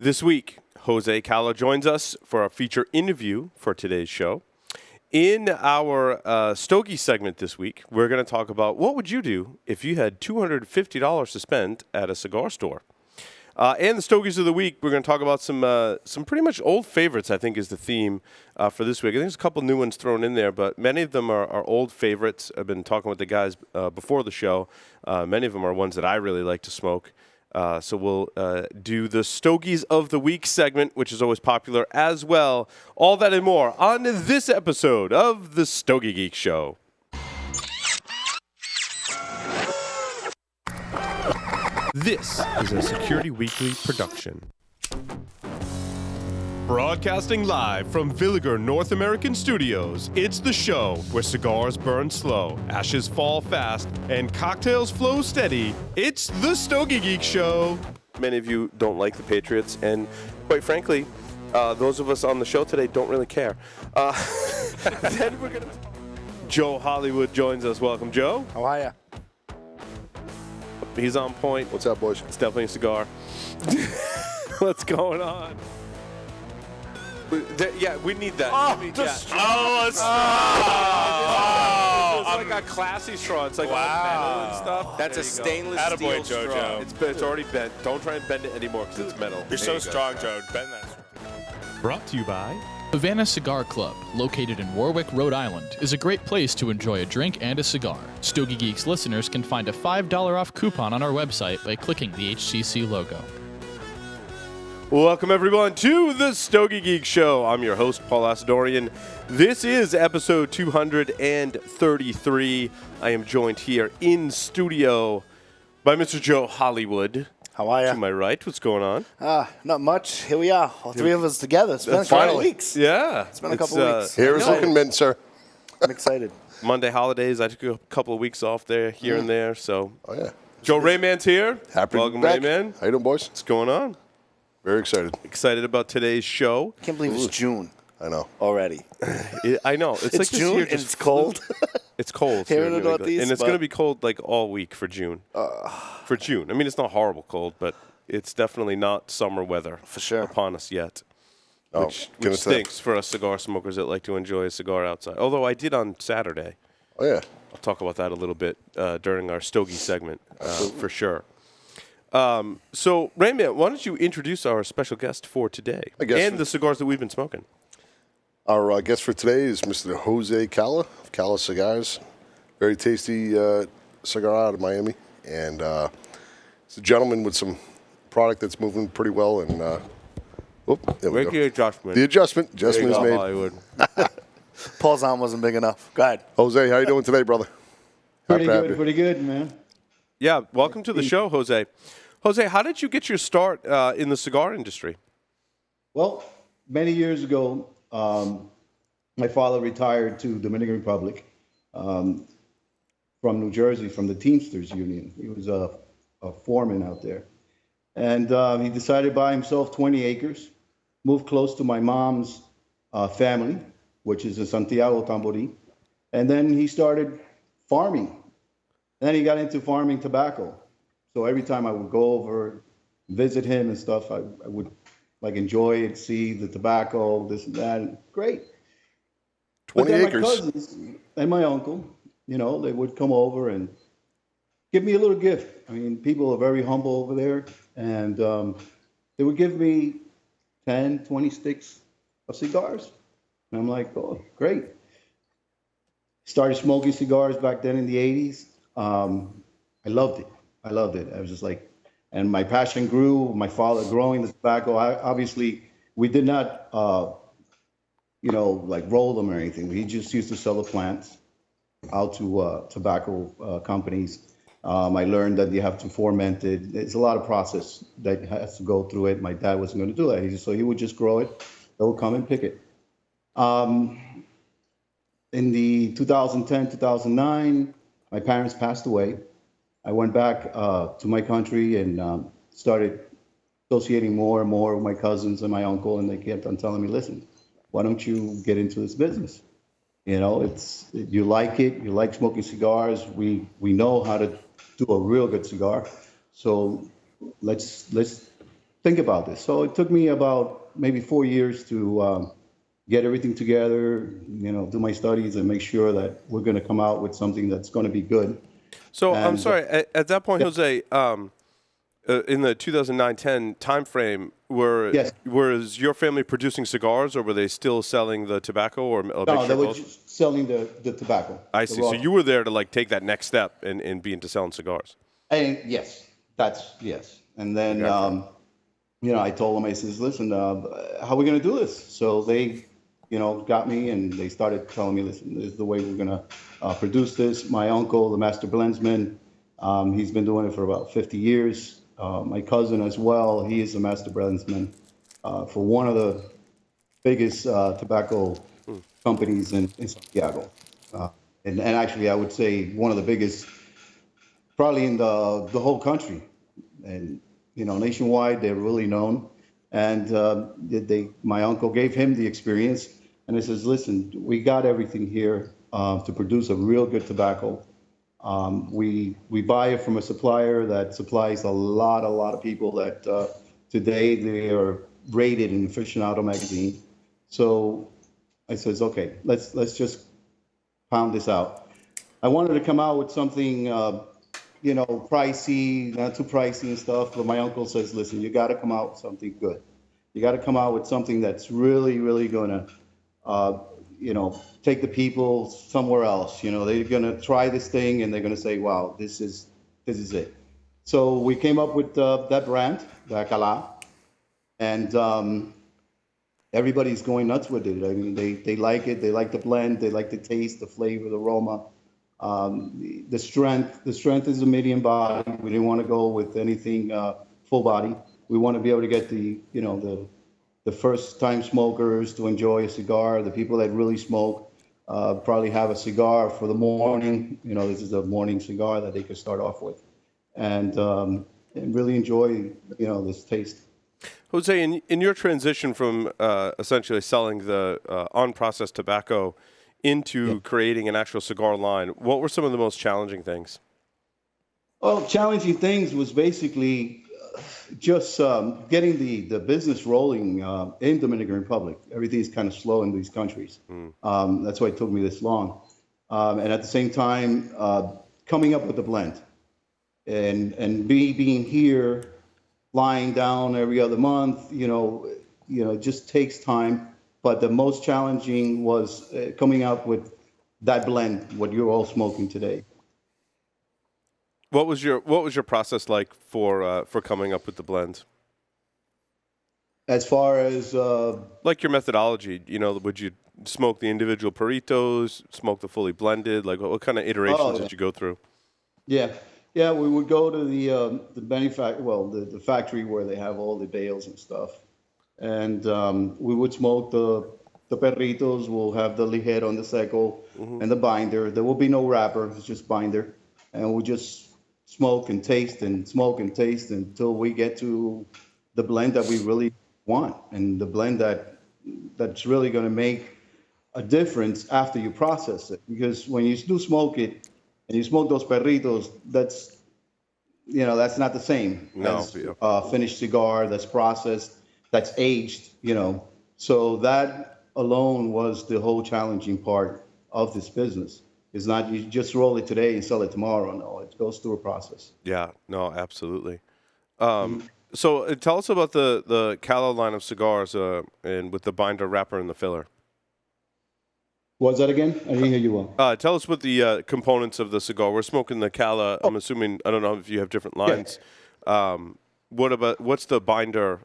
This week, Jose Calá joins us for our feature interview for today's show. In our Stogie segment this week, we're going to talk about what would you do if you had $250 to spend at a cigar store. And the Stogies of the week, we're going to talk about some pretty much old favorites, I think, is the theme for this week. I think there's a couple new ones thrown in there, but many of them are old favorites. I've been talking with the guys before the show. Many of them are ones that I really like to smoke. So we'll do the Stogies of the Week segment, which is always popular as well. All that and more on this episode of the Stogie Geeks Show. This is a Security Weekly production. Broadcasting live from Villiger North American Studios, it's the show where cigars burn slow, ashes fall fast, and cocktails flow steady. It's the Stogie Geek Show. Many of you don't like the Patriots, and quite frankly, those of us on the show today don't really care. Then we're gonna. Joe Hollywood joins us. Welcome, Joe. How are ya? He's on point. What's up, boys? It's definitely a cigar. What's going on? Yeah, we need that. It's like a classy straw. It's like all metal and stuff. That's a stainless steel straw. It's already bent. Don't try and bend it anymore because it's metal. You're so strong, Joe. Bend that. Brought to you by Havana Cigar Club, located in Warwick, Rhode Island, is a great place to enjoy a drink and a cigar. Stogie Geeks listeners can find a $5 off coupon on our website by clicking the HCC logo. Welcome, everyone, to the Stogie Geek Show. I'm your host, Paul Asadorian. This is episode 233. I am joined here in studio by Mr. Joe Hollywood. How are ya? To my right, what's going on? Not much. Here we are, all three of us together. It's been a couple weeks. Yeah. It's been a couple weeks. Here is looking mint, sir. I'm excited. Monday holidays, I took a couple of weeks off there, here and there. So, Oh, yeah. Joe Rayman's here. Happy Welcome, to be back. Rayman. How you doing, boys? What's going on? Very excited. Excited about today's show. Can't believe it's June I know. already. I know. It's like this June year and just it's cold. It's cold Here in New the England. Northeast, and it's but- going to be cold like all week for June. For June. I mean, it's not horrible cold, but it's definitely not summer weather For sure. upon us yet. Oh, Which gonna say- stinks for us cigar smokers that like to enjoy a cigar outside. Although I did on Saturday. Oh, yeah. I'll talk about that a little bit during our Stogie segment for sure. So, Rayman, why don't you introduce our special guest for today and the cigars that we've been smoking? Our guest for today is Mr. Jose Calá of Calá Cigars. Very tasty cigar out of Miami. And it's a gentleman with some product that's moving pretty well. And, there we Make go. the adjustment. The adjustment There you is go, made. Hollywood. Paul's arm wasn't big enough. Go ahead. Jose, how you doing today, brother? Happy to have you. Pretty good, man. Yeah, welcome to the show, Jose. Jose, how did you get your start in the cigar industry? Well, many years ago, my father retired to Dominican Republic from New Jersey, from the Teamsters Union. He was a foreman out there. And he decided to buy himself 20 acres, move close to my mom's family, which is in Santiago, Tamboré. And then he started farming. Then he got into farming tobacco. So every time I would go over, visit him and stuff, I would like enjoy it, see the tobacco, this and that. Great. 20 then acres. My cousins and my uncle, they would come over and give me a little gift. I mean, people are very humble over there. And they would give me 10, 20 sticks of cigars. And I'm like, oh, great. Started smoking cigars back then in the 80s. I loved it. I was just like, and my passion grew. My father growing the tobacco. Obviously, we did not, like roll them or anything. He just used to sell the plants out to tobacco companies. I learned that you have to ferment it. There's a lot of process that has to go through it. My dad wasn't going to do that. So he would just grow it. They would come and pick it. In the 2010, 2009, my parents passed away. I went back to my country and started associating more and more with my cousins and my uncle, and they kept on telling me, listen, why don't you get into this business? You like it, you like smoking cigars. We know how to do a real good cigar. So let's think about this. So it took me about maybe 4 years to get everything together, do my studies and make sure that we're going to come out with something that's going to be good. So I'm And sorry. At that point, Jose, in the 2009-10 timeframe, Yes. was your family producing cigars, or were they still selling the tobacco, or a No, mixture they of were both? just selling the tobacco. I the see. raw- So you were there to like take that next step and be into selling cigars. And yes, yes. And then, Gotcha. I told them, I says, listen, how are we going to do this? So they, got me and they started telling me, listen, this is the way we're going to produce this. My uncle, the master blends,man, he's been doing it for about 50 years. My cousin as well, he is a master blends,man for one of the biggest tobacco companies in Santiago. And actually, I would say one of the biggest probably in the whole country, and nationwide they're really known. And my uncle gave him the experience, and he says, "Listen, we got everything here to produce a real good tobacco. We buy it from a supplier that supplies a lot of people that today they are rated in Aficionado magazine. So I says, okay, let's just pound this out. I wanted to come out with something, pricey, not too pricey and stuff. But my uncle says, listen, you got to come out with something good. You got to come out with something that's really, really going to, take the people somewhere else. They're going to try this thing and they're going to say, wow, this is it. So we came up with that brand, the Calá, and everybody's going nuts with it. I mean, they like it. They like the blend. They like the taste, the flavor, the aroma. The strength is a medium body. We didn't want to go with anything full body. We want to be able to get the first time smokers to enjoy a cigar. The people that really smoke probably have a cigar for the morning. This is a morning cigar that they could start off with, and really enjoy this taste. Jose, in your transition from essentially selling the unprocessed tobacco into creating an actual cigar line, what were some of the most challenging things? Well, challenging things was basically just getting the business rolling in Dominican Republic. Everything's kind of slow in these countries. That's why it took me this long. And at the same time, coming up with the blend and being here, flying down every other month, it just takes time. But the most challenging was coming up with that blend, what you're all smoking today. What was your process like for coming up with the blend? As far as Like your methodology, would you smoke the individual burritos, smoke the fully blended? Like what kind of iterations did you go through? yeah, we would go to the factory where they have all the bales and stuff, and we would smoke the perritos. We'll have the ligero and the seco and the binder. There will be no wrapper; it's just binder, and we'll just smoke and taste until we get to the blend that we really want, and the blend that's really going to make a difference after you process it. Because when you do smoke it and you smoke those perritos, that's not the same as a finished cigar that's processed, that's aged. So that alone was the whole challenging part of this business. It's not you just roll it today and sell it tomorrow. No, it goes through a process. Yeah, no, absolutely. So tell us about the Calá line of cigars and with the binder, wrapper, and the filler. What's that again? I didn't hear you well. Tell us what the components of the cigar. We're smoking the Calá. I'm assuming, I don't know if you have different lines. Yeah. What's the binder,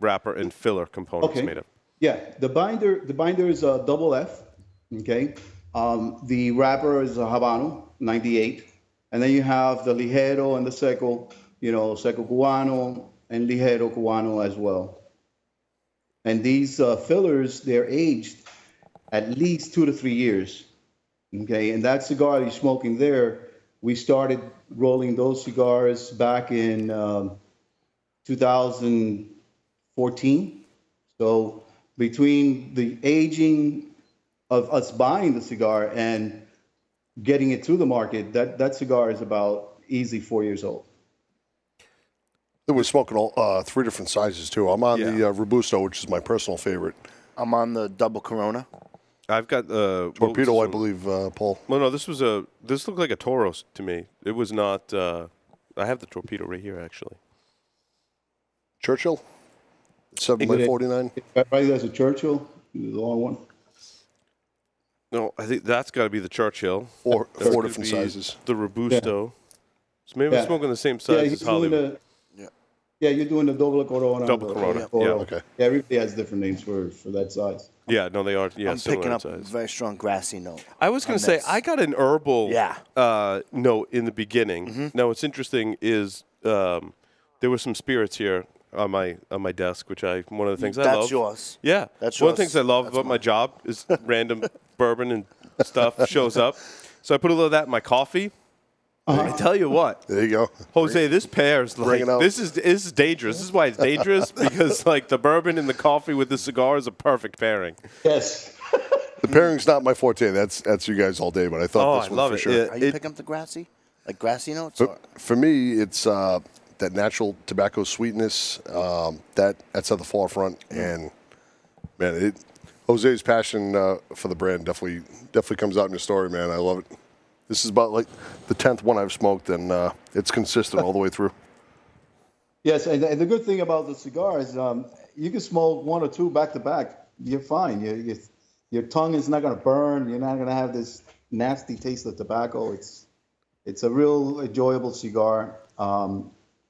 wrapper, and filler components made of? Yeah, the binder is a double F. Okay. The wrapper is a Habano 98, and then you have the ligero and the seco, seco cubano and ligero cubano as well. And these fillers, they're aged at least 2 to 3 years. Okay, and that cigar you're smoking there, we started rolling those cigars back in 2014. So between the aging of us buying the cigar and getting it to the market, that cigar is about easy 4 years old. We're smoking all 3 different sizes too. I'm on Yeah. the Robusto, which is my personal favorite. I'm on the double Corona. I've got the Torpedo, I believe, Paul. Well, no, this looked like a Toros to me. It was not. I have the Torpedo right here, actually. Churchill, 7x49. Right, there's a Churchill, the long one. No, I think that's got to be the Churchill. Four That's gonna different be sizes. The Robusto. So maybe Yeah. I'm smoking the same size as Hollywood. Yeah, you're doing the double Corona. Double the Corona, Toro. yeah. Okay. Yeah, everybody has different names for that size. Yeah, no, they are. Yeah, I'm similar picking up in a size. very strong grassy note. I was going to on say this. I got an herbal Yeah. note in the beginning. Now, what's interesting is there were some spirits here on my desk, which one of the things I love. That's yours. Yeah, That's one of the yours. things I love That's about my mine. job is random bourbon and stuff shows up. So I put a little of that in my coffee. I tell you what, There you go. Jose, this pairs like it out. this is dangerous. This is why it's dangerous because like the bourbon and the coffee with the cigar is a perfect pairing. Yes. The pairing's not my forte. That's you guys all day, but I thought Oh, this I one love for it. sure. Yeah. Are you picking up the grassy? Like grassy notes? For, Or? for me, it's that natural tobacco sweetness that's at the forefront, and man, Jose's passion for the brand definitely comes out in his story, man. I love it. This is about like the 10th one I've smoked, and it's consistent all the way through. Yes, and the good thing about the cigar is you can smoke 1 or 2 back to back. You're fine. Your tongue is not going to burn. You're not going to have this nasty taste of tobacco. It's a real enjoyable cigar, and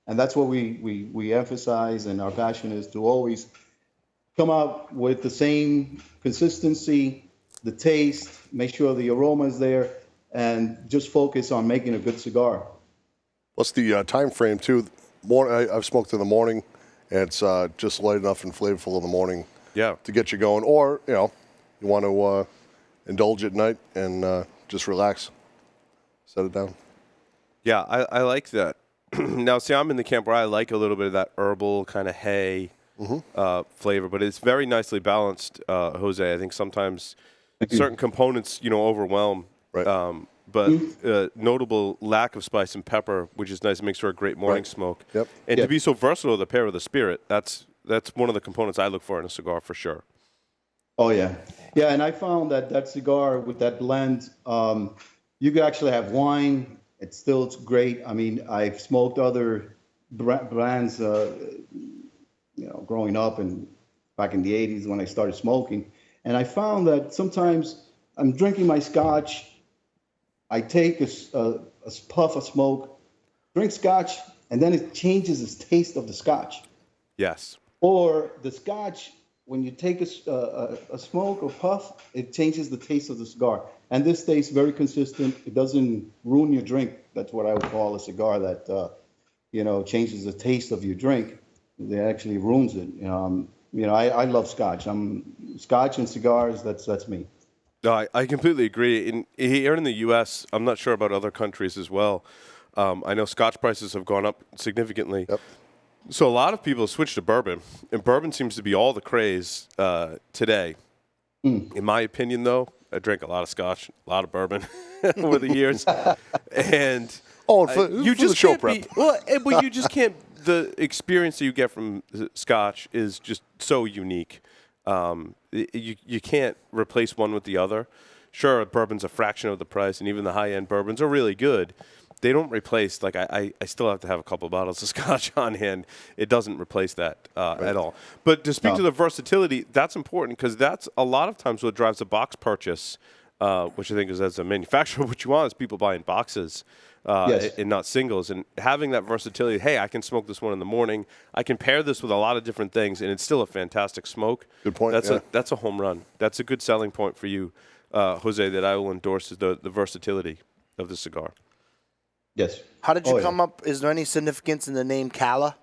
that's what we emphasize. And our passion is to always come out with the same consistency, the taste, make sure the aroma is there, and just focus on making a good cigar. What's the time frame too? I've smoked in the morning, and it's just light enough and flavorful in the morning Yeah. to get you going. Or you want to indulge at night and just relax, set it down. Yeah, I like that. Now, see, I'm in the camp where I like a little bit of that herbal kind of hay flavor, but it's very nicely balanced, Jose. I think sometimes certain components, overwhelm. Right. But notable lack of spice and pepper, which is nice. It makes for a great morning Right. smoke. Yep. And to be so versatile to pair with a spirit, that's one of the components I look for in a cigar for sure. Oh yeah, yeah, and I found that cigar with that blend, you could actually have wine. It's great. I mean, I've smoked other brands, growing up and back in the '80s when I started smoking, and I found that sometimes I'm drinking my scotch, I take a puff of smoke, drink scotch, and then it changes the taste of the scotch. Yes. Or the scotch, when you take a smoke or puff, it changes the taste of the cigar. And this tastes very consistent. It doesn't ruin your drink. That's what I would call a cigar that, changes the taste of your drink. It actually ruins it. I love scotch. Scotch and cigars, that's me. No, I completely agree. Here in the U.S., I'm not sure about other countries as well. I know Scotch prices have gone up significantly. Yep. So a lot of people switch to bourbon, and bourbon seems to be all the craze today. In my opinion, though, I drank a lot of Scotch, a lot of bourbon over the years, and For the show can't prep. but you just can't. The experience that you get from Scotch is just so unique. You can't replace one with the other. Sure, bourbon's a fraction of the price, and even the high-end bourbons are really good. They don't replace, like, I still have to have a couple of bottles of Scotch on hand. It doesn't replace that at all. But to speak to the versatility, that's important because that's a lot of times what drives a box purchase, which I think is, as a manufacturer, what you want is people buying boxes Yes. and not singles. And having that versatility, hey, I can smoke this one in the morning. I can pair this with a lot of different things, and it's still a fantastic smoke. Good point, That's a home run. That's a good selling point for you, Jose, that I will endorse is the versatility of the cigar. Yes. How did you Oh, come up? Is there any significance in the name Calá?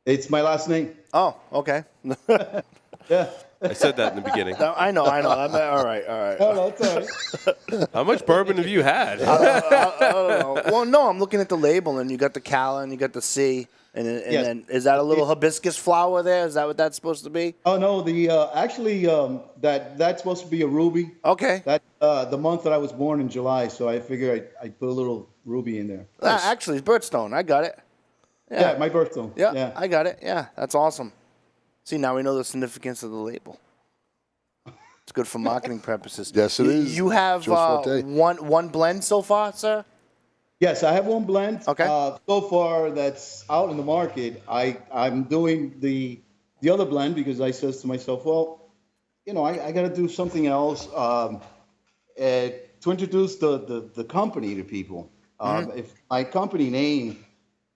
It's my last name. Oh, okay. Yeah. I said that in the beginning. No, I know. All right. Oh, no, it's all right. How much bourbon have you had? I don't know. Well, no, I'm looking at the label, and you got the Calá, and you got the C, and Yes. then is that a little hibiscus flower there? Is that what that's supposed to be? Oh no, that's supposed to be a ruby. Okay. That the month that I was born in July, so I figured I'd put a little ruby in there. Actually, it's birthstone. I got it. Yeah, my birthstone. Yeah, Yeah. I got it. Yeah, that's awesome. See, now we know the significance of the label. It's good for marketing purposes. Yes, it is. You have Joe Forte. one blend so far, sir? Yes, I have one blend. Okay. So far, that's out in the market. I'm doing the other blend because I says to myself, well, I got to do something else to introduce the company to people. If my company name,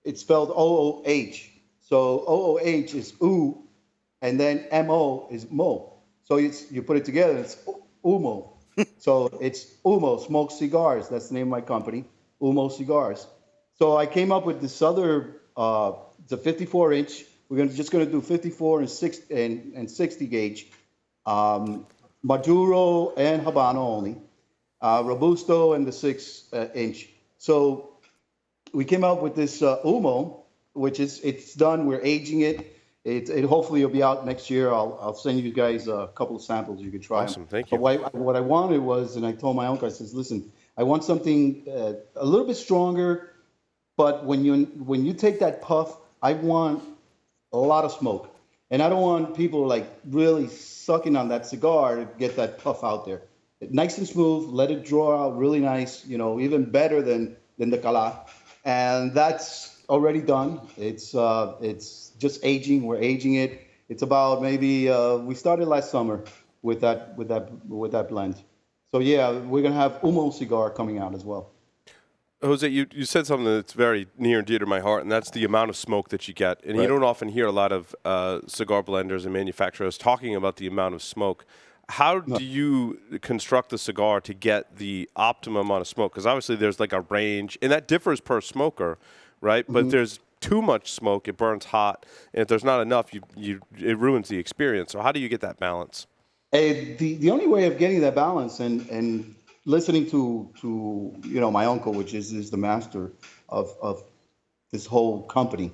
it's spelled OOH. So OOH is oo, and then MO is mo. So you put it together, it's Umo. So it's Umo Smoked Cigars. That's the name of my company, Umo Cigars. So I came up with this other, it's a 54-inch. We're just gonna do 54 and 60 gauge, Maduro and Habano only, Robusto and the 6-inch. So we came up with this Umo, which it's done. We're aging it. It hopefully will be out next year. I'll send you guys a couple of samples you can try. Awesome, thank you. But what I wanted was, and I told my uncle, I says, listen, I want something a little bit stronger, but when you take that puff, I want a lot of smoke, and I don't want people like really sucking on that cigar to get that puff out there. Nice and smooth, let it draw out really nice, even better than the Calá, and that's already done. It's just aging. We're aging it. It's about maybe we started last summer with that blend. So yeah, we're gonna have Umo cigar coming out as well. Jose, you said something that's very near and dear to my heart, and that's the amount of smoke that you get. And you don't often hear a lot of cigar blenders and manufacturers talking about the amount of smoke. How do you construct the cigar to get the optimum amount of smoke? Because obviously there's like a range, and that differs per smoker, right? But there's too much smoke, it burns hot, and if there's not enough, it ruins the experience. So how do you get that balance? The only way of getting that balance and listening to my uncle, which is the master of this whole company,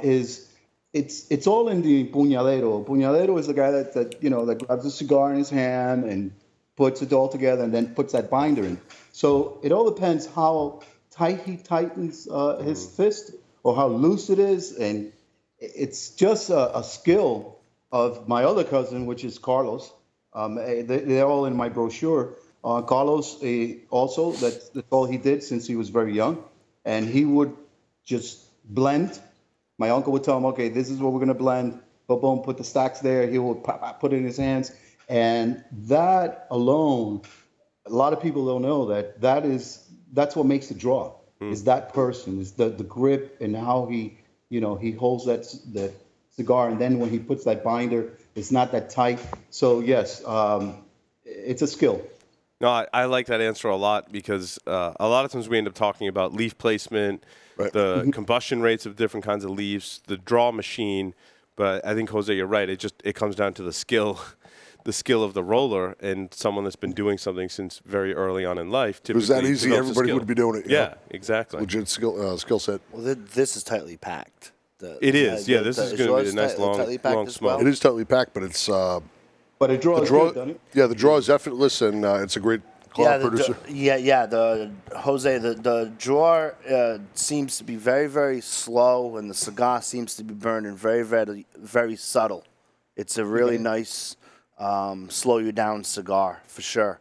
is it's all in the puñadero. Puñadero is the guy that grabs a cigar in his hand and puts it all together and then puts that binder in. So it all depends how tight he tightens his fist or how loose it is, and it's just a skill of my other cousin, which is Carlos. They're all in my brochure. Carlos also, that's all he did since he was very young, and he would just blend. My uncle would tell him, okay, this is what we're going to blend. Boom, boom, put the stacks there. He would put it in his hands. And that alone, a lot of people don't know that's what makes the draw, is that person, is the grip and how he holds that cigar. And then when he puts that binder, it's not that tight. So, yes, it's a skill. No, I like that answer a lot because a lot of times we end up talking about leaf placement, the combustion rates of different kinds of leaves, the draw machine. But I think, Jose, you're right. It comes down to the skill of the roller and someone that's been doing something since very early on in life. If it was that easy, everybody would be doing it. Yeah, exactly. Legit skill set. Well, this is tightly packed. It is. This is going to be a nice long smoke. It is tightly packed, but it's. But it draws good, doesn't it? Yeah, the draw is effortless, and it's a great cloud producer. The Jose, the drawer seems to be very, very slow, and the cigar seems to be burning very, very, very subtle. It's a really nice, slow you down cigar for sure.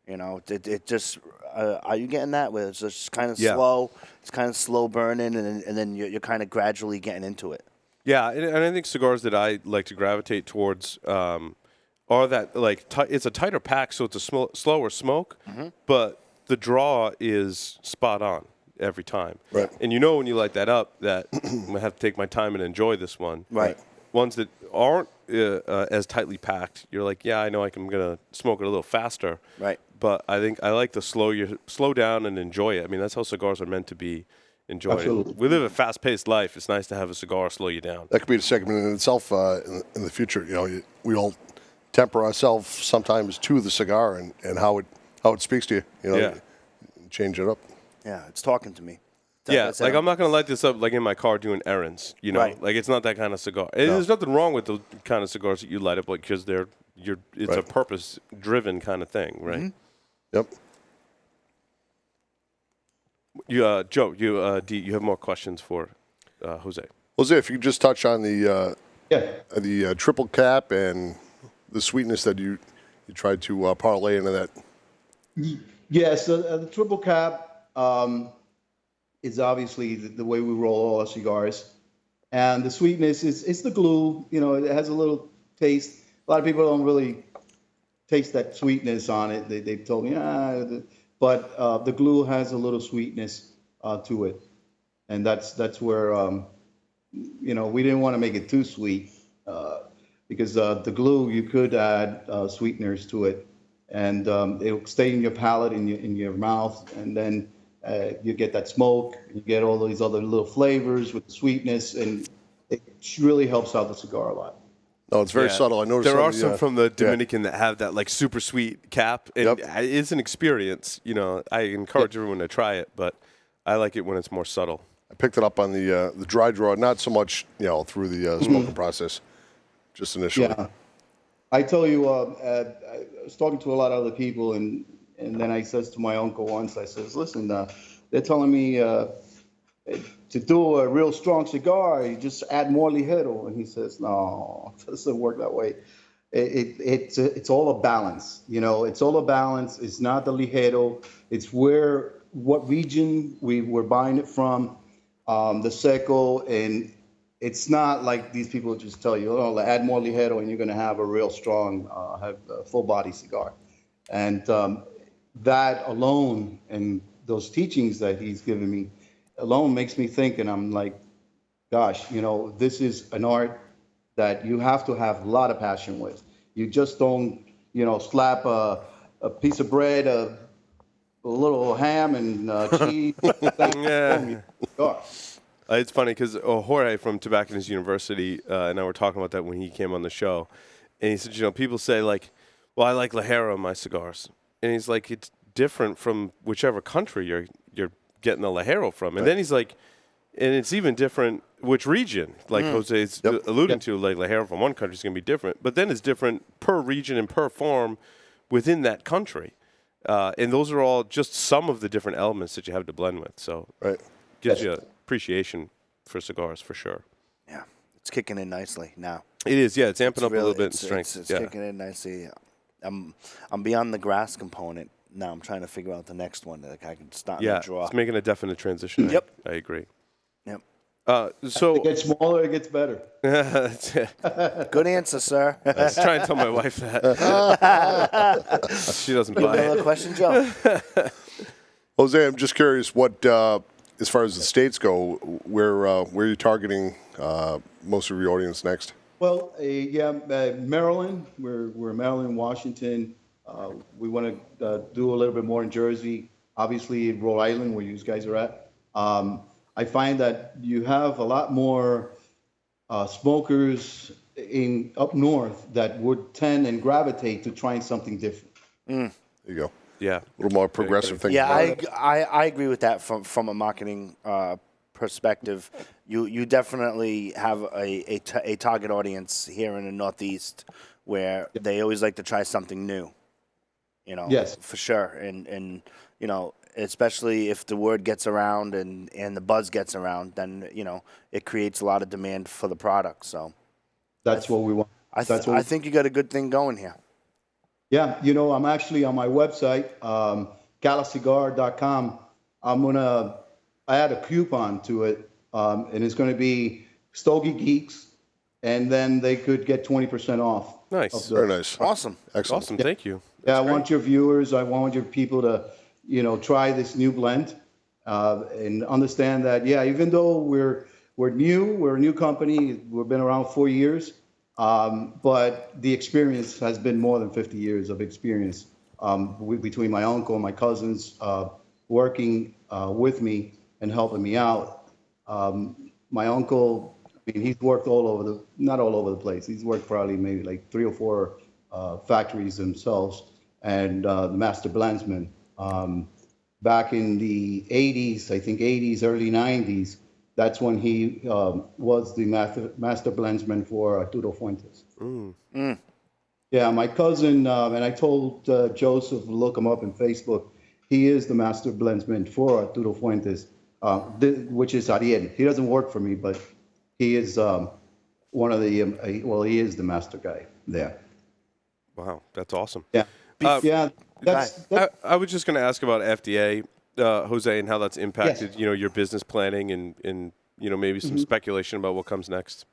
It just. Are you getting that? Where it's just kind of slow. It's kind of slow burning, and then you're kind of gradually getting into it. Yeah, and I think cigars that I like to gravitate towards. Are that it's a tighter pack, so it's a slower smoke, but the draw is spot on every time. Right. And when you light that up, that I'm gonna have to take my time and enjoy this one. Right. Ones that aren't as tightly packed, you're like, yeah, I know I'm gonna smoke it a little faster. Right. But I think I like to slow down and enjoy it. I mean, that's how cigars are meant to be enjoyed. Absolutely. We live a fast-paced life. It's nice to have a cigar slow you down. That could be a segment in itself in the future. We all temper ourselves sometimes to the cigar and how it speaks to you. Change it up. Yeah, it's talking to me. I'm not going to light this up like in my car doing errands. Like it's not that kind of cigar. There's nothing wrong with the kind of cigars that you light up because it's a purpose-driven kind of thing, right? Mm-hmm. Yep. Joe, you have more questions for Jose. Jose, if you could just touch on the Yeah. triple cap and the sweetness that you tried to parlay into that. Yeah, so the triple cap is obviously the way we roll all our cigars. And the sweetness is it's the glue. You know, it has a little taste. A lot of people don't really taste that sweetness on it. They've told me, but the glue has a little sweetness to it. And that's where, we didn't want to make it too sweet because the glue, you could add sweeteners to it. And it'll stay in your palate, in your mouth, and then you get that smoke. You get all these other little flavors with the sweetness, and it really helps out the cigar a lot. No, it's very subtle. I noticed there are some from the Dominican that have that like super sweet cap, and it's an experience. You know, I encourage everyone to try it, but I like it when it's more subtle. I picked it up on the dry draw, not so much through the smoking process, just initially. Yeah. I tell you, I was talking to a lot of other people, and then I says to my uncle once, I says, listen, they're telling me to do a real strong cigar, you just add more ligero. And he says, no, it doesn't work that way. It's all a balance. You know, it's all a balance. It's not the ligero. It's what region we're buying it from, the seco, and it's not like these people just tell you, oh, add more ligero and you're going to have a real strong, full body cigar. And that alone and those teachings that he's given me alone makes me think, and I'm like, gosh, this is an art that you have to have a lot of passion with. You just don't, slap a piece of bread, a little ham and cheese. It's funny because Jorge from Tobacconist University and I were talking about that when he came on the show. And he said, people say like, well, I like Ligero in my cigars. And he's like, it's different from whichever country you're getting the Ligero from. And then he's like, and it's even different which region. Like Jose's alluding to, like Ligero from one country is going to be different. But then it's different per region and per farm within that country. And those are all just some of the different elements that you have to blend with. So gives you appreciation for cigars for sure. Yeah, it's kicking in nicely now. It is, yeah. It's amping up a little bit in strength. It's kicking in nicely. I'm beyond the grass component now. I'm trying to figure out the next one that I can start and draw. It's making a definite transition. Yep, I agree. Yep. So it gets smaller, it gets better. Good answer, sir. I was trying to tell my wife that. She doesn't buy Another it. question, Joe? Jose, I'm just curious what, as far as the states go, where are you targeting most of your audience next? Well, Maryland. We're Maryland, Washington. We want to do a little bit more in Jersey. Obviously, Rhode Island, where you guys are at. I find that you have a lot more smokers up north that would tend and gravitate to trying something different. There you go. Yeah. A little more progressive thing. Yeah, I agree with that from a marketing perspective. You definitely have a target audience here in the Northeast where they always like to try something new. Yes, for sure, and especially if the word gets around and the buzz gets around, then it creates a lot of demand for the product. So that's what we want. I think you got a good thing going here. Yeah, I'm actually on my website, calacigar.com. I'm gonna add a coupon to it, and it's gonna be Stogie Geeks, and then they could get 20% off. Nice, very nice, awesome, excellent. Awesome, thank you. I want your viewers, I want your people to, try this new blend, and understand that, even though we're new, we're a new company, we've been around 4 years, but the experience has been more than 50 years of experience between my uncle and my cousins working with me and helping me out. My uncle, he's worked not all over the place. He's worked probably maybe like 3 or 4 factories themselves, and the master blendsman. Back in the 80s, I think 80s, early 90s, that's when he was the master blendsman for Arturo Fuentes. Yeah, my cousin, and I told Joseph, look him up on Facebook, he is the master blendsman for Arturo Fuentes. which is Ariel. He doesn't work for me, but he is one of the, he is the master guy there. Wow, that's awesome. Yeah. Yeah. I was just going to ask about FDA, Jose, and how that's impacted, Yes. your business planning and maybe some speculation about what comes next.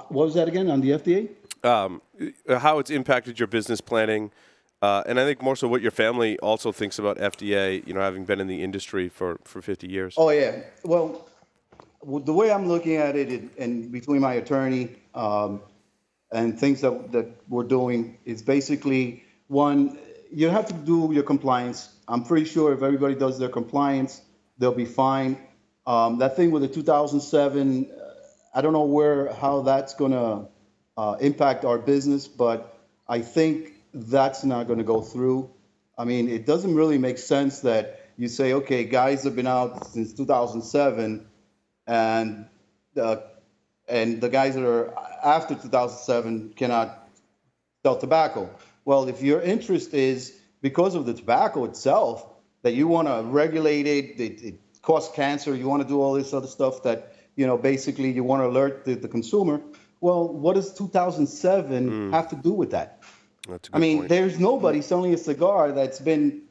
What was that again on the FDA? How it's impacted your business planning, and I think more so what your family also thinks about FDA, having been in the industry for 50 years. Oh, yeah. Well, the way I'm looking at it, and between my attorney and things that we're doing, is basically, one, you have to do your compliance. I'm pretty sure if everybody does their compliance, they'll be fine. That thing with the 2007, I don't know how that's going to impact our business, but I think that's not going to go through. I mean, it doesn't really make sense that you say, okay, guys have been out since 2007, and the guys that are after 2007 cannot sell tobacco. Well, if your interest is because of the tobacco itself, that you want to regulate it, it causes cancer, you want to do all this other stuff that, basically you want to alert the consumer. Well, what does 2007 have to do with that? That's a good point. There's nobody selling a cigar that's been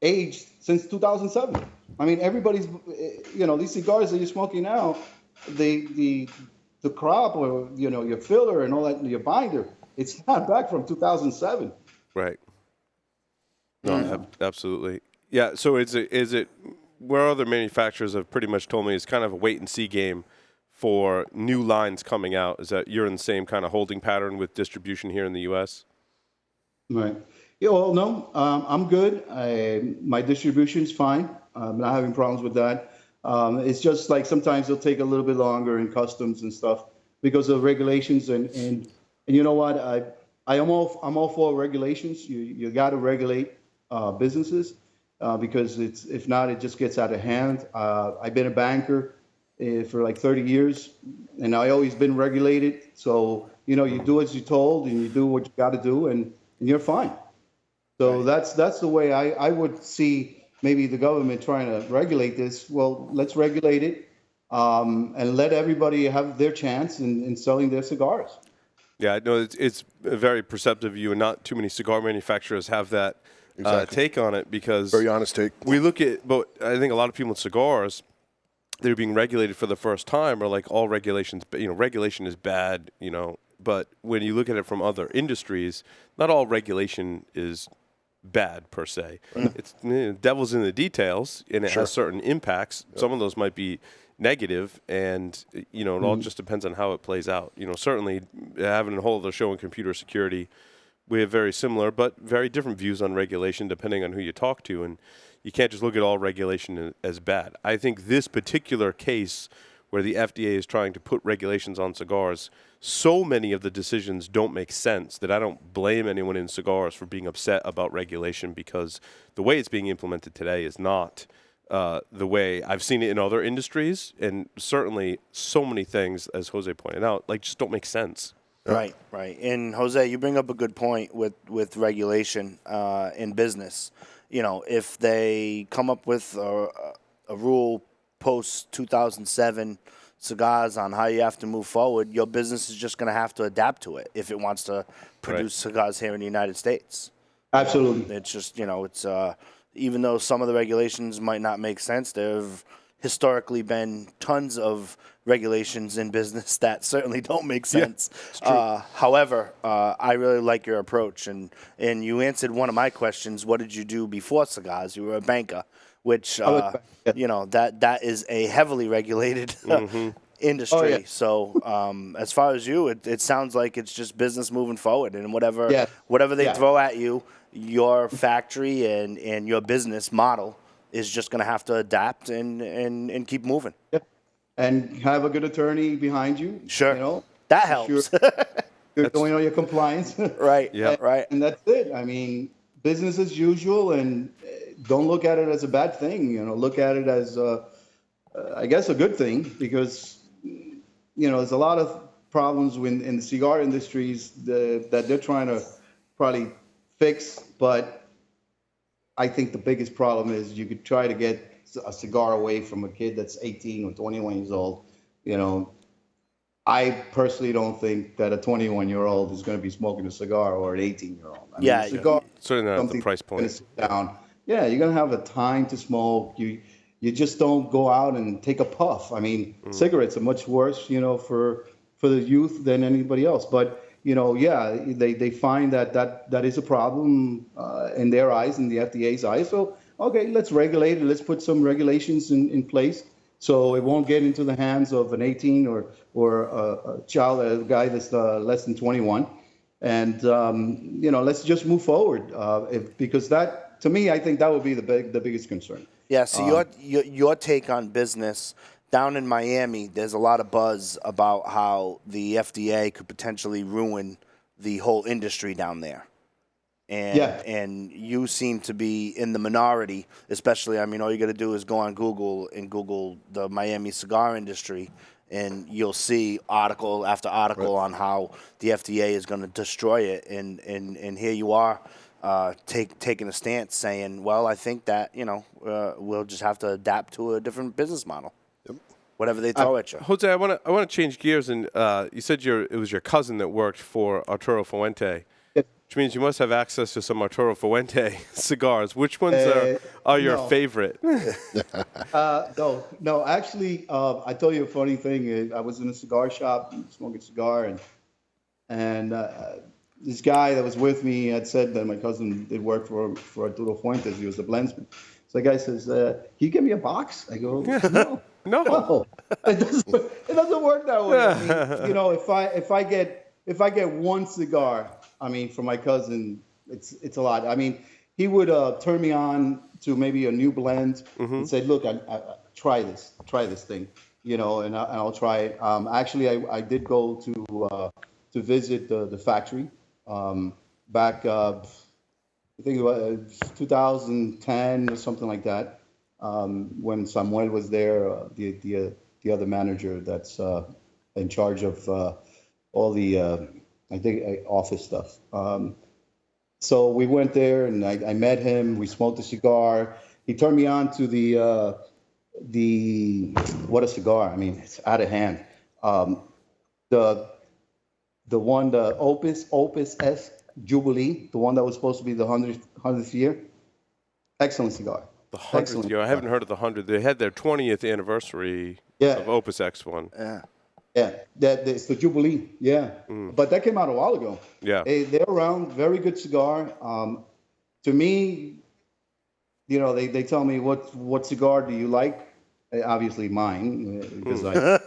aged since 2007. I mean, everybody's, these cigars that you're smoking now, the crop or, your filler and all that, your binder, it's not back from 2007. Right. No, absolutely. Yeah. So is it where other manufacturers have pretty much told me it's kind of a wait and see game for new lines coming out? Is that you're in the same kind of holding pattern with distribution here in the U.S.? Right. Yeah, well, no, I'm good. My distribution's fine. I'm not having problems with that. It's just like sometimes it'll take a little bit longer in customs and stuff because of regulations. And you know what? I'm all for regulations. You got to regulate businesses because if not, it just gets out of hand. I've been a banker for like 30 years, and I always been regulated. So you do as you're told, and you do what you got to do, and you're fine. So that's the way I would see maybe the government trying to regulate this. Well, let's regulate it and let everybody have their chance in selling their cigars. Yeah, no, it's a very perceptive view, and not too many cigar manufacturers have that take on it because Very honest take. we look at, but I think a lot of people in cigars, they're being regulated for the first time, are like all regulations, regulation is bad, but when you look at it from other industries, not all regulation is bad per se. It's devil's in the details, and it has certain impacts. Some of those might be negative, and it all just depends on how it plays out. Certainly having a whole other show in computer security, we have very similar but very different views on regulation depending on who you talk to, and you can't just look at all regulation as bad. I think this particular case where the FDA is trying to put regulations on cigars, so many of the decisions don't make sense that I don't blame anyone in cigars for being upset about regulation, because the way it's being implemented today is not the way I've seen it in other industries, and certainly so many things, as Jose pointed out, just don't make sense. Right. And Jose, you bring up a good point with regulation in business. If they come up with a rule post 2007 cigars on how you have to move forward, your business is just going to have to adapt to it if it wants to produce cigars here in the United States. Absolutely. It's just, it's even though some of the regulations might not make sense, there have historically been tons of regulations in business that certainly don't make sense. However, I really like your approach, and you answered one of my questions. What did you do before cigars? You were a banker, which that is a heavily regulated industry. Oh, yeah. So as far as you, it sounds like it's just business moving forward, and whatever they throw at you, your factory and your business model is just going to have to adapt and keep moving. Yep. And have a good attorney behind you. Sure. That helps. Sure. You're doing all your compliance. Right. Yeah. Right. And that's it. I mean, business as usual, and don't look at it as a bad thing. Look at it as, I guess, a good thing, because, there's a lot of problems in the cigar industries that they're trying to probably fix. But I think the biggest problem is you could try to get a cigar away from a kid that's 18 or 21 years old, you know, I personally don't think that a 21-year-old is going to be smoking a cigar or an 18-year-old. I mean, Yeah, a cigar Certainly not is at the something price that's going to point. sit down. Yeah, you're going to have a time to smoke. You just don't go out and take a puff. I mean, cigarettes are much worse, you know, for the youth than anybody else. But you know, yeah, they find that is a problem in their eyes, in the FDA's eyes. So okay, let's regulate it. Let's put some regulations in place so it won't get into the hands of an 18 or a child, a guy that's less than 21. And you know, let's just move forward because that, to me, I think that would be the biggest concern. Yeah, so your take on business down in Miami, there's a lot of buzz about how the FDA could potentially ruin the whole industry down there. Yeah. And you seem to be in the minority, especially, I mean, all you got to do is go on Google and Google the Miami cigar industry, and you'll see article after article on how the FDA is going to destroy it. And here you are taking a stance saying, well, I think that, you know, we'll just have to adapt to a different business model. Whatever they throw at you. Jose, I want to change gears, and you said it was your cousin that worked for Arturo Fuente, which means you must have access to some Arturo Fuente cigars. Which ones are your favorite? No. Actually, I tell you a funny thing. I was in a cigar shop smoking a cigar, and this guy that was with me had said that my cousin did work for Arturo Fuentes. He was a blendsman. So the guy says, "Can you give me a box?" I go, "No." No. It doesn't work that way. I mean, you know, if I get one cigar, I mean, from my cousin, it's a lot. I mean, he would turn me on to maybe a new blend and say, "Look, I try this thing," you know, and I'll try it. Actually, I did go to visit the factory back, I think it was 2010 or something like that. When Samuel was there, the other manager that's in charge of all the I think office stuff. So we went there and I met him. We smoked a cigar. He turned me on to the what a cigar. I mean, it's out of hand. The Opus S Jubilee, the one that was supposed to be the 100th year. Excellent cigar. The 100th year. I haven't heard of the 100th. They had their 20th anniversary of Opus X one. Yeah, it's the Jubilee. Yeah, but that came out a while ago. Yeah, they're around. Very good cigar. To me, you know, they tell me what cigar do you like? Obviously mine, because I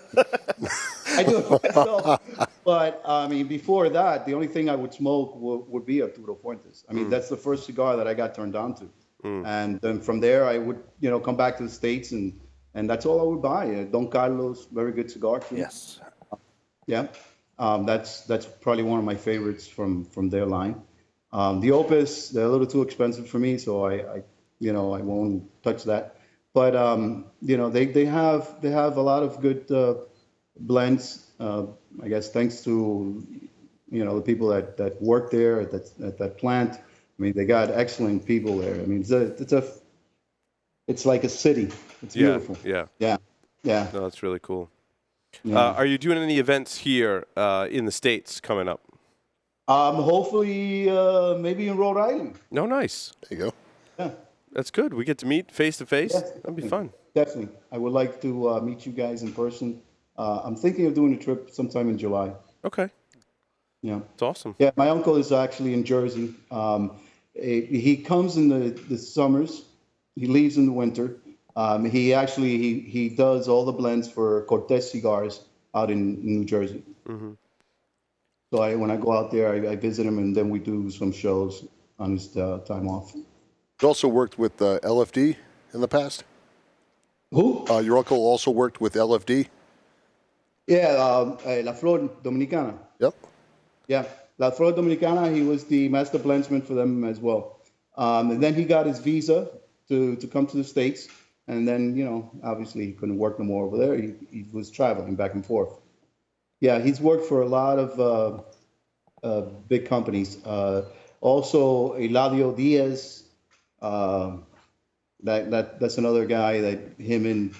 do it myself. But I mean, before that, the only thing I would smoke would be Arturo Fuentes. I mean, that's the first cigar that I got turned on to. And then from there, I would, you know, come back to the States, and that's all I would buy. Don Carlos, very good cigar too. Yes. Yeah, that's probably one of my favorites from their line. The Opus, they're a little too expensive for me, so I won't touch that. But you know, they have a lot of good blends. I guess thanks to, you know, the people that work there at that plant. I mean, they got excellent people there. I mean, it's like a city. It's beautiful. Yeah. No, that's really cool. Yeah. Are you doing any events here in the States coming up? Hopefully, maybe in Rhode Island. No, nice. There you go. Yeah. That's good. We get to meet face to face. Yes, That'd be fun. Definitely. I would like to meet you guys in person. I'm thinking of doing a trip sometime in July. Okay. Yeah. It's awesome. Yeah, my uncle is actually in Jersey. He comes in the summers. He leaves in the winter. He does all the blends for Cortez Cigars out in New Jersey. Mm-hmm. So when I go out there, I visit him, and then we do some shows on his time off. You also worked with LFD in the past? Who? Your uncle also worked with LFD? Yeah, La Flor Dominicana. Yep. Yeah, La Flor Dominicana, he was the master blendsman for them as well. And then he got his visa to come to the States. And then, you know, obviously he couldn't work no more over there. He was traveling back and forth. Yeah, he's worked for a lot of big companies. Also, Eladio Diaz, That's another guy that him and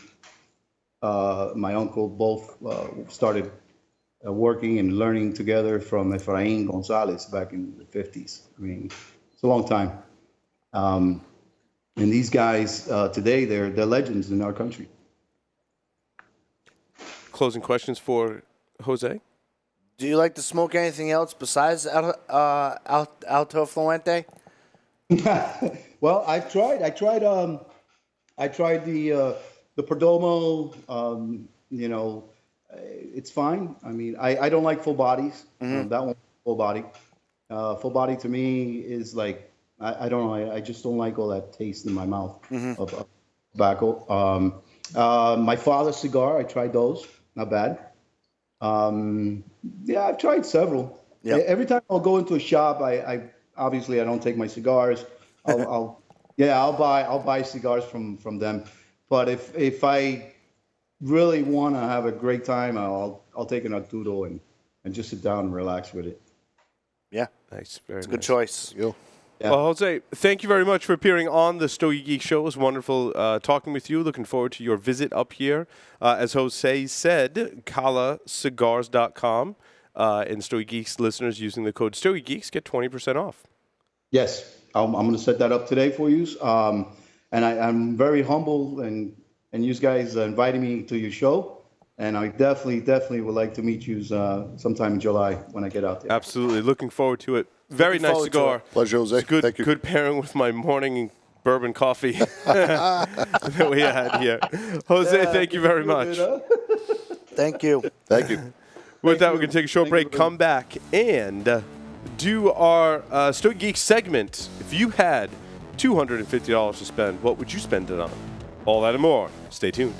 my uncle both started working and learning together from Efrain Gonzalez back in the 50s. I mean, it's a long time. And these guys today, they're legends in our country. Closing questions for Jose? Do you like to smoke anything else besides Alto Fluente? Well, I tried the Perdomo. It's fine. I mean, I don't like full bodies. That one, full body. Full body to me is like, I don't know. I just don't like all that taste in my mouth of tobacco. My father's cigar, I tried those. Not bad. Yeah, I've tried several. Yep. Every time I'll go into a shop, I obviously I don't take my cigars. I'll buy cigars from them. But if I really want to have a great time, I'll take an Arturo and just sit down and relax with it. Yeah, Nice. Very it's a nice. good choice. Yeah. Well, Jose, thank you very much for appearing on the Stogie Geek Show. It was wonderful talking with you. Looking forward to your visit up here. As Jose said, CalACigars.com. And Stogie Geeks listeners using the code Stogie Geeks get 20% off. Yes, I'm going to set that up today for you. And I'm very humble and you guys inviting me to your show. And I definitely would like to meet you sometime in July when I get out there. Absolutely. Looking forward to it. Very Looking nice forward to cigar. it. Pleasure, Jose. It's good, Thank you. good pairing with my morning bourbon coffee that we had here. Jose, thank you very much. Thank you. Thank you. With that, we're going to take a short break, come back, and do our Stogie Geeks segment. If you had $250 to spend, what would you spend it on? All that and more. Stay tuned.